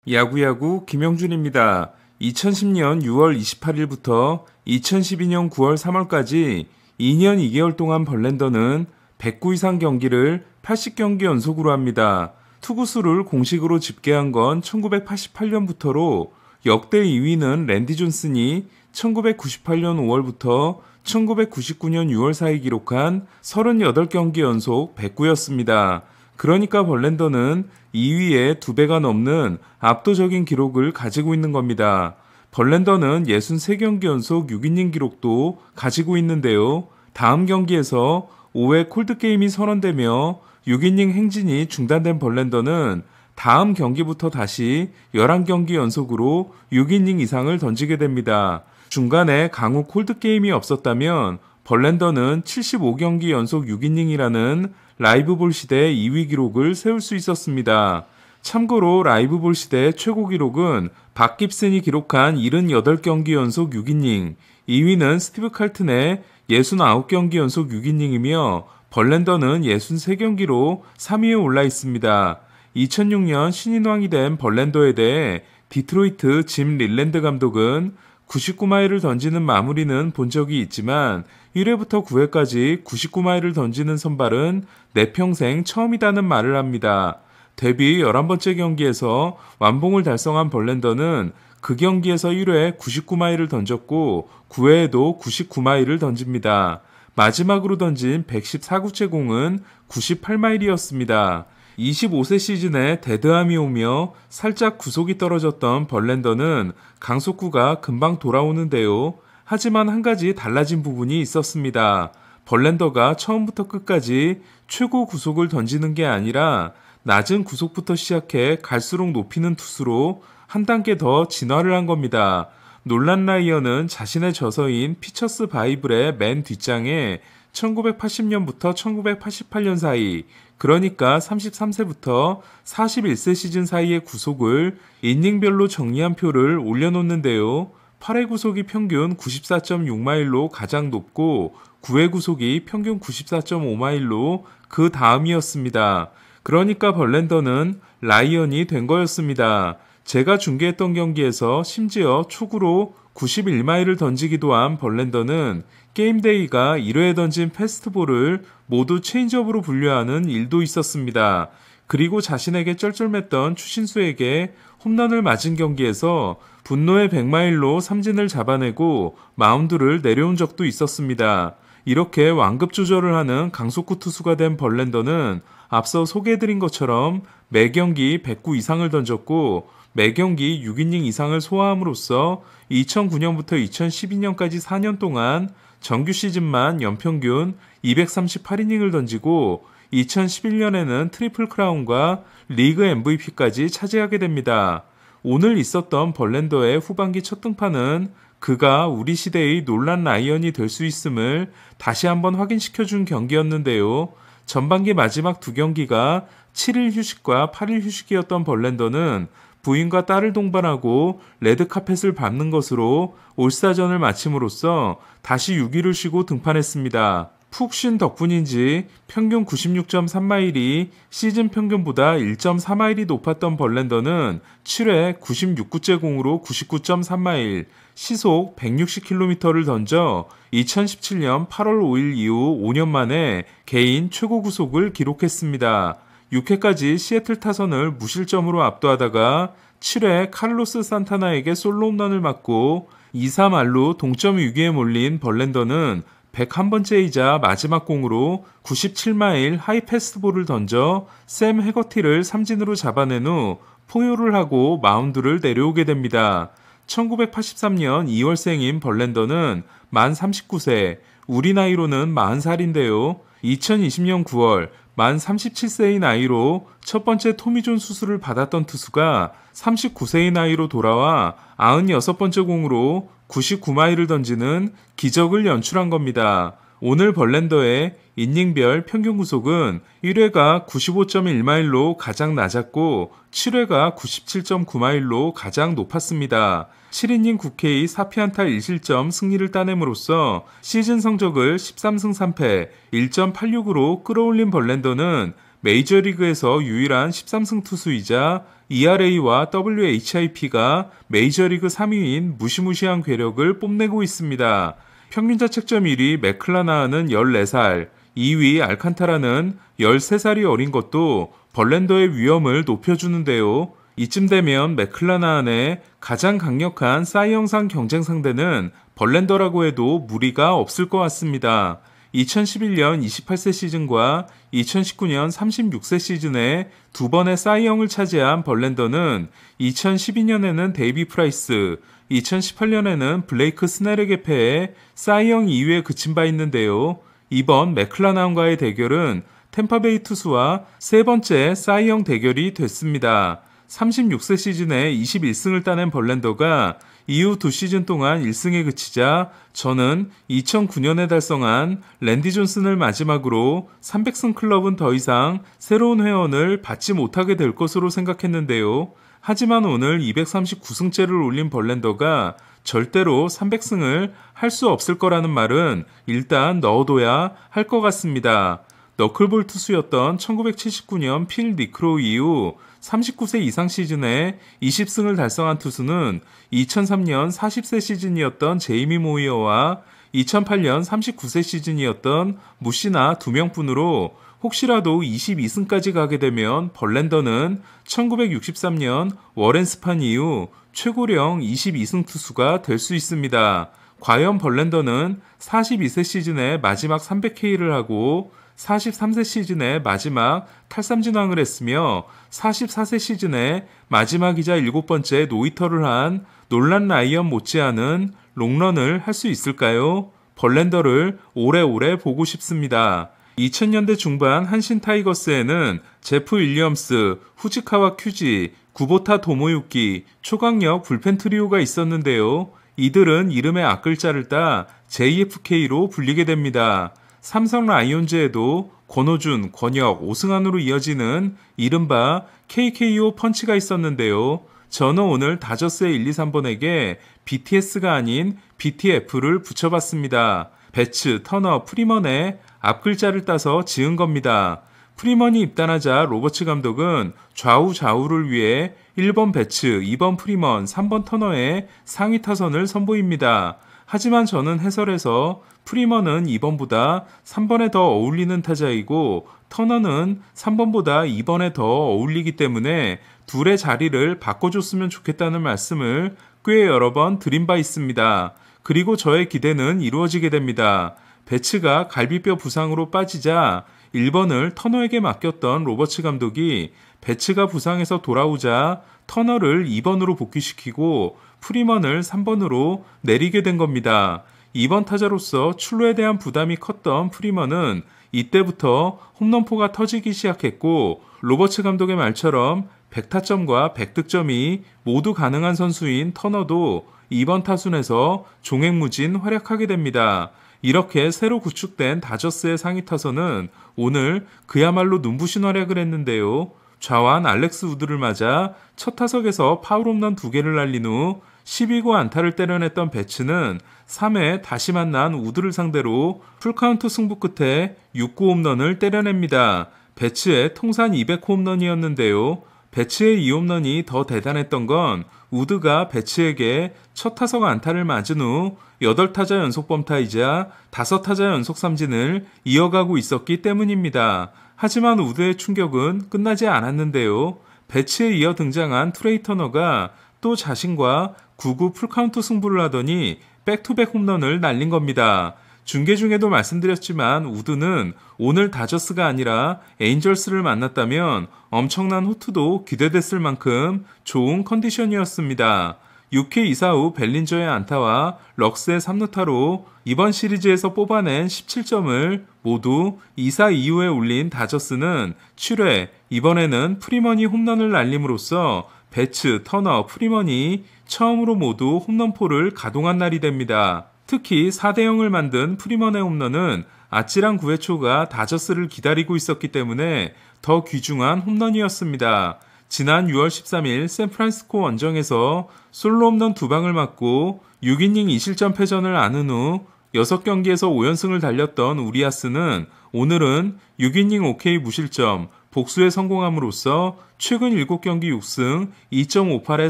야구야구 김영준입니다. 2010년 6월 28일부터 2012년 9월 3월까지 2년 2개월 동안 벌랜더는 109 이상 경기를 80경기 연속으로 합니다. 투구수를 공식으로 집계한 건 1988년부터로 역대 2위는 랜디 존슨이 1998년 5월부터 1999년 6월 사이 기록한 38경기 연속 109였습니다. 그러니까 벌랜더는 2위에 2배가 넘는 압도적인 기록을 가지고 있는 겁니다. 벌랜더는 63경기 연속 6이닝 기록도 가지고 있는데요. 다음 경기에서 5회 콜드게임이 선언되며 6이닝 행진이 중단된 벌랜더는 다음 경기부터 다시 11경기 연속으로 6이닝 이상을 던지게 됩니다. 중간에 강우 콜드게임이 없었다면 벌랜더는 75경기 연속 6이닝이라는 라이브볼 시대 2위 기록을 세울 수 있었습니다. 참고로 라이브볼 시대 최고 기록은 박 깁슨이 기록한 78경기 연속 6이닝, 2위는 스티브 칼튼의 69경기 연속 6이닝이며 벌랜더는 63경기로 3위에 올라 있습니다. 2006년 신인왕이 된 벌랜더에 대해 디트로이트 짐 릴랜드 감독은 99마일을 던지는 마무리는 본 적이 있지만 1회부터 9회까지 99마일을 던지는 선발은 내 평생 처음이라는 말을 합니다. 데뷔 11번째 경기에서 완봉을 달성한 벌랜더는 그 경기에서 1회 99마일을 던졌고 9회에도 99마일을 던집니다. 마지막으로 던진 114구째 공은 98마일이었습니다. 25세 시즌에 데드함이 오며 살짝 구속이 떨어졌던 벌랜더는 강속구가 금방 돌아오는데요. 하지만 한 가지 달라진 부분이 있었습니다. 벌랜더가 처음부터 끝까지 최고 구속을 던지는 게 아니라 낮은 구속부터 시작해 갈수록 높이는 투수로 한 단계 더 진화를 한 겁니다. 놀란 라이언은 자신의 저서인 피처스 바이블의 맨 뒷장에 1980년부터 1988년 사이, 그러니까 33세부터 41세 시즌 사이의 구속을 이닝별로 정리한 표를 올려놓는데요. 8회 구속이 평균 94.6마일로 가장 높고 9회 구속이 평균 94.5마일로 그 다음이었습니다. 그러니까 벌랜더는 라이언이 된 거였습니다. 제가 중계했던 경기에서 심지어 초구로 91마일을 던지기도 한 벌랜더는 게임데이가 1회에 던진 패스트볼을 모두 체인지업으로 분류하는 일도 있었습니다. 그리고 자신에게 쩔쩔맸던 추신수에게 홈런을 맞은 경기에서 분노의 100마일로 삼진을 잡아내고 마운드를 내려온 적도 있었습니다. 이렇게 완급 조절을 하는 강속구 투수가 된 벌랜더는 앞서 소개해드린 것처럼 매경기 109 이상을 던졌고 매경기 6이닝 이상을 소화함으로써 2009년부터 2012년까지 4년 동안 정규 시즌만 연평균 238이닝을 던지고 2011년에는 트리플 크라운과 리그 MVP까지 차지하게 됩니다. 오늘 있었던 벌랜더의 후반기 첫 등판은 그가 우리 시대의 놀란 라이언이 될 수 있음을 다시 한번 확인시켜준 경기였는데요. 전반기 마지막 두 경기가 7일 휴식과 8일 휴식이었던 벌랜더는 부인과 딸을 동반하고 레드카펫을 밟는 것으로 올스타전을 마침으로써 다시 6일을 쉬고 등판했습니다. 푹 쉰 덕분인지 평균 96.3마일이 시즌 평균보다 1.4마일이 높았던 벌랜더는 7회 96구째 공으로 99.3마일, 시속 160km를 던져 2017년 8월 5일 이후 5년 만에 개인 최고 구속을 기록했습니다. 6회까지 시애틀 타선을 무실점으로 압도하다가 7회 카를로스 산타나에게 솔로 홈런을 맞고 2-3알로 동점 위기에 몰린 벌랜더는 101번째이자 마지막 공으로 97마일 하이 패스트볼을 던져 샘 해거티를 삼진으로 잡아낸 후 포효를 하고 마운드를 내려오게 됩니다. 1983년 2월생인 벌랜더는 만 39세, 우리 나이로는 40살인데요. 2020년 9월 만 37세의 나이로 첫 번째 토미존 수술을 받았던 투수가 39세의 나이로 돌아와 96번째 공으로 99마일을 던지는 기적을 연출한 겁니다. 오늘 벌랜더의 이닝별 평균 구속은 1회가 95.1마일로 가장 낮았고 7회가 97.9마일로 가장 높았습니다. 7이닝 9K 4피안타 1실점 승리를 따냄으로써 시즌 성적을 13승 3패 1.86으로 끌어올린 벌랜더는 메이저리그에서 유일한 13승 투수이자 ERA와 WHIP가 메이저리그 3위인 무시무시한 괴력을 뽐내고 있습니다. 평균자책점 1위 맥클라나한은 14살, 2위 알칸타라는 13살이 어린 것도 벌랜더의 위험을 높여주는데요. 이쯤 되면 맥클라나한의 가장 강력한 사이 영상 경쟁 상대는 벌랜더라고 해도 무리가 없을 것 같습니다. 2011년 28세 시즌과 2019년 36세 시즌에 두 번의 사이영을 차지한 벌랜더는 2012년에는 데이비 프라이스, 2018년에는 블레이크 스넬에게 패해 사이영 2위에 그친 바 있는데요. 이번 맥클라나한과의 대결은 템파베이 투수와 세 번째 사이영 대결이 됐습니다. 36세 시즌에 21승을 따낸 벌랜더가 이후 두 시즌 동안 1승에 그치자 저는 2009년에 달성한 랜디 존슨을 마지막으로 300승 클럽은 더 이상 새로운 회원을 받지 못하게 될 것으로 생각했는데요. 하지만 오늘 239승째를 올린 벌랜더가 절대로 300승을 할 수 없을 거라는 말은 일단 넣어둬야 할 것 같습니다. 너클볼 투수였던 1979년 필 니크로우 이후 39세 이상 시즌에 20승을 달성한 투수는 2003년 40세 시즌이었던 제이미 모이어와 2008년 39세 시즌이었던 무시나 두 명뿐으로 혹시라도 22승까지 가게 되면 벌랜더는 1963년 워렌 스판 이후 최고령 22승 투수가 될 수 있습니다. 과연 벌랜더는 42세 시즌에 마지막 300K를 하고 43세 시즌에 마지막 탈삼 진왕을 했으며 44세 시즌에 마지막이자 7번째 노히터를 한 놀란 라이언 못지않은 롱런을 할 수 있을까요? 벌랜더를 오래오래 보고 싶습니다. 2000년대 중반 한신 타이거스에는 제프 윌리엄스, 후지카와 큐지, 구보타 도모유키, 초강력 불펜 트리오가 있었는데요. 이들은 이름의 앞글자를 따 JFK로 불리게 됩니다. 삼성 라이온즈에도 권호준, 권혁, 오승환으로 이어지는 이른바 KKO 펀치가 있었는데요. 저는 오늘 다저스의 1, 2, 3번에게 BTS가 아닌 BTF를 붙여봤습니다. 배츠, 터너, 프리먼의 앞글자를 따서 지은 겁니다. 프리먼이 입단하자 로버츠 감독은 좌우를 위해 1번 배츠, 2번 프리먼, 3번 터너의 상위 타선을 선보입니다. 하지만 저는 해설에서 프리먼은 2번보다 3번에 더 어울리는 타자이고 터너는 3번보다 2번에 더 어울리기 때문에 둘의 자리를 바꿔줬으면 좋겠다는 말씀을 꽤 여러 번 드린 바 있습니다. 그리고 저의 기대는 이루어지게 됩니다. 배츠가 갈비뼈 부상으로 빠지자 1번을 터너에게 맡겼던 로버츠 감독이 배츠가 부상에서 돌아오자 터너를 2번으로 복귀시키고 프리먼을 3번으로 내리게 된 겁니다. 2번 타자로서 출루에 대한 부담이 컸던 프리먼은 이때부터 홈런포가 터지기 시작했고 로버츠 감독의 말처럼 100타점과 100득점이 모두 가능한 선수인 터너도 2번 타순에서 종횡무진 활약하게 됩니다. 이렇게 새로 구축된 다저스의 상위 타선은 오늘 그야말로 눈부신 활약을 했는데요. 좌완 알렉스 우드를 맞아 첫 타석에서 파울 홈런 2개를 날린 후 12구 안타를 때려냈던 배츠는 3회 다시 만난 우드를 상대로 풀카운트 승부 끝에 6구 홈런을 때려냅니다. 배츠의 통산 200호 홈런이었는데요. 배츠의 이 홈런이 더 대단했던 건 우드가 배츠에게 첫 타석 안타를 맞은 후 8타자 연속 범타이자 5타자 연속 삼진을 이어가고 있었기 때문입니다. 하지만 우드의 충격은 끝나지 않았는데요. 배츠에 이어 등장한 트레이 터너가 또 자신과 9구 풀카운트 승부를 하더니 백투백 홈런을 날린 겁니다. 중계 중에도 말씀드렸지만 우드는 오늘 다저스가 아니라 에인절스를 만났다면 엄청난 호투도 기대됐을 만큼 좋은 컨디션이었습니다. 6회 이사 후 벨린저의 안타와 럭스의 3루타로 이번 시리즈에서 뽑아낸 17점을 모두 2사 이후에 올린 다저스는 7회 이번에는 프리먼이 홈런을 날림으로써 배츠, 터너, 프리먼이 처음으로 모두 홈런포를 가동한 날이 됩니다. 특히 4대0을 만든 프리먼의 홈런은 아찔한 9회 초가 다저스를 기다리고 있었기 때문에 더 귀중한 홈런이었습니다. 지난 6월 13일 샌프란시스코 원정에서 솔로 홈런 2방을 맞고 6이닝 2실점 패전을 안은 후 6경기에서 5연승을 달렸던 우리아스는 오늘은 6이닝 5K 무실점, 복수에 성공함으로써 최근 7경기 6승 2.58의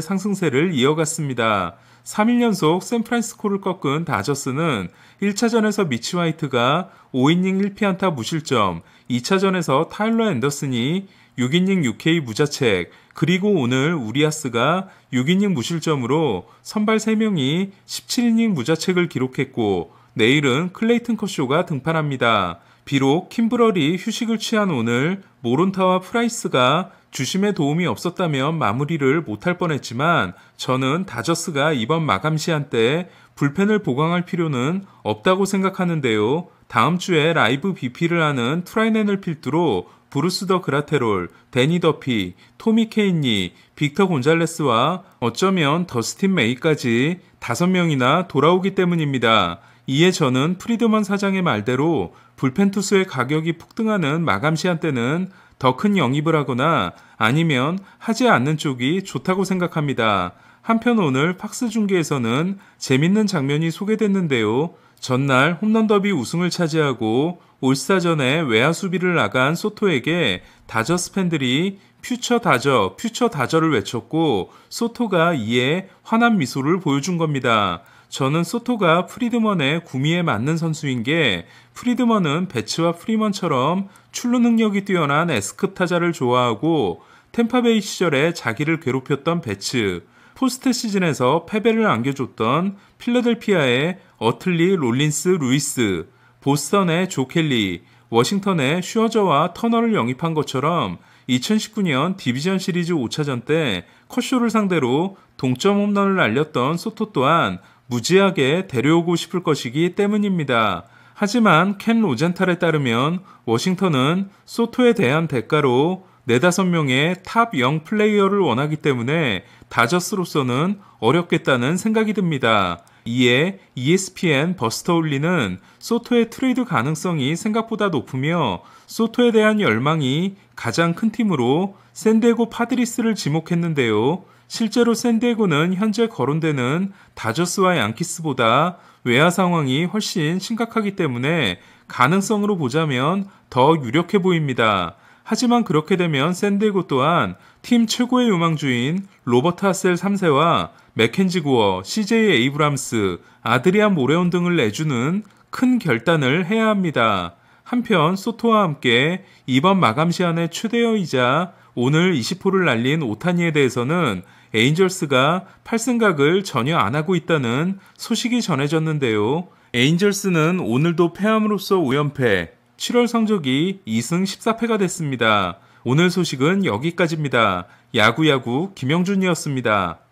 상승세를 이어갔습니다. 3일 연속 샌프란시스코를 꺾은 다저스는 1차전에서 미치 화이트가 5이닝 1피안타 무실점, 2차전에서 타일러 앤더슨이 6이닝 6K 무자책, 그리고 오늘 우리아스가 6이닝 무실점으로 선발 3명이 17이닝 무자책을 기록했고 내일은 클레이튼 커쇼가 등판합니다. 비록 킴브럴이 휴식을 취한 오늘 모론타와 프라이스가 주심에 도움이 없었다면 마무리를 못할 뻔했지만 저는 다저스가 이번 마감 시한 때 불펜을 보강할 필요는 없다고 생각하는데요. 다음 주에 라이브 BP를 하는 트라이넨을 필두로 브루스 더 그라테롤, 데니 더피, 토미 케인리, 빅터 곤잘레스와 어쩌면 더스틴 메이까지 5명이나 돌아오기 때문입니다. 이에 저는 프리드먼 사장의 말대로 불펜 투수의 가격이 폭등하는 마감 시한 때는 더 큰 영입을 하거나 아니면 하지 않는 쪽이 좋다고 생각합니다. 한편 오늘 팍스 중계에서는 재밌는 장면이 소개됐는데요. 전날 홈런 더비 우승을 차지하고 올스타 전에 외야 수비를 나간 소토에게 다저스 팬들이 퓨처 다저를 외쳤고 소토가 이에 환한 미소를 보여준 겁니다. 저는 소토가 프리드먼의 구미에 맞는 선수인 게 프리드먼은 배츠와 프리먼처럼 출루 능력이 뛰어난 S급 타자를 좋아하고 템파베이 시절에 자기를 괴롭혔던 배츠, 포스트 시즌에서 패배를 안겨줬던 필라델피아의 어틀리, 롤린스, 루이스, 보스턴의 조 켈리, 워싱턴의 슈어저와 터너를 영입한 것처럼 2019년 디비전 시리즈 5차전 때 커쇼를 상대로 동점 홈런을 날렸던 소토 또한 무지하게 데려오고 싶을 것이기 때문입니다. 하지만 켄 로젠탈에 따르면 워싱턴은 소토에 대한 대가로 4-5명의 탑 영 플레이어를 원하기 때문에 다저스로서는 어렵겠다는 생각이 듭니다. 이에 ESPN 버스터 홀리는 소토의 트레이드 가능성이 생각보다 높으며 소토에 대한 열망이 가장 큰 팀으로 샌디에고 파드리스를 지목했는데요. 실제로 샌디에고는 현재 거론되는 다저스와 양키스보다 외야 상황이 훨씬 심각하기 때문에 가능성으로 보자면 더 유력해 보입니다. 하지만 그렇게 되면 샌디에고 또한 팀 최고의 유망주인 로버트 하셀 3세와 맥켄지 고어, CJ 에이브람스, 아드리안 모레온 등을 내주는 큰 결단을 해야 합니다. 한편 소토와 함께 이번 마감 시한의 최대여이자 오늘 20호를 날린 오타니에 대해서는 에인절스가 8승각을 전혀 안 하고 있다는 소식이 전해졌는데요. 에인절스는 오늘도 패함으로써 5연패, 7월 성적이 2승 14패가 됐습니다. 오늘 소식은 여기까지입니다. 야구야구 김영준이었습니다.